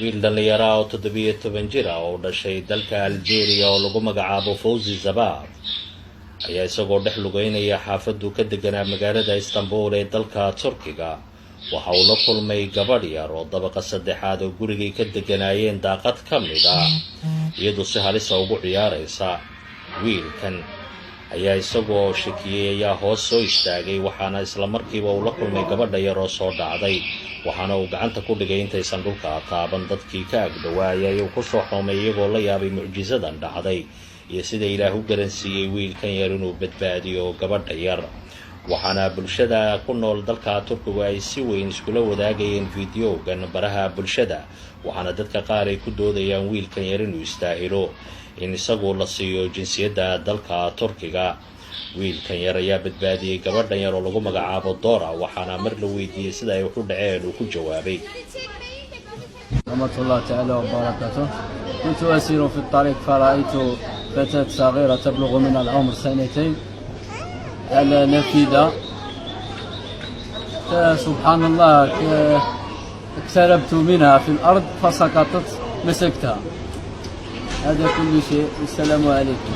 wiil dhallinyaro oo 17 jir ah oo dhashay dalka Algeria oo lagu magacaabo Fawzi Zabaab ayaa isagoo dhex lugeynaya xaafadu ka deganaa magaalada Istanbul ee dalka Turkiga waxa uu la kulmay gabadh yar oo dabaqa saddexaad oo gurigii ka deganaayeen daaqad ka mid ah iyadoo si halis ah ugu ciyaaraysa. wiilkan ayaa isagoo shakiyay ayaa hoos soo istaagay waxaana isla markiiba uu la kulmay gabadha yar oo soo dhacday waxaana uu gacanta ku dhigay intaysan dhulka taaban. dadkii ka agdhawaayay uu ku soo xoomay iyagoo la yaabay mucjisadan dhacday iyo sida Ilaah u garansiiyay wiilkan yar inuu badbaadiyo gabadha yar. waxaana bulshada ku nool dalka Turkiga ay si weyn iskula wadaagayeen fiidiyogan baraha bulshada waxaana dadka qaar ay ku doodayaan wiilkan yar inuu istaahilo in isagoo la siiyo jinsiyadda dalka Turkiga. wiilkan yar ayaa badbaadiyay gabadhan yar oo lagu magacaabo Dora waxaana mar la weydiiyay sida ay u dhaceen uu ku jawaabay. رحمة الله تعالى وبركاته. كنت أسير في الطريق فرأيت فتاة صغيرة تبلغ من العمر 2 على نافذة فسبحان الله اقتربت منها في الأرض فسقطت مسكتها. هذا كل شيء. السلام عليكم.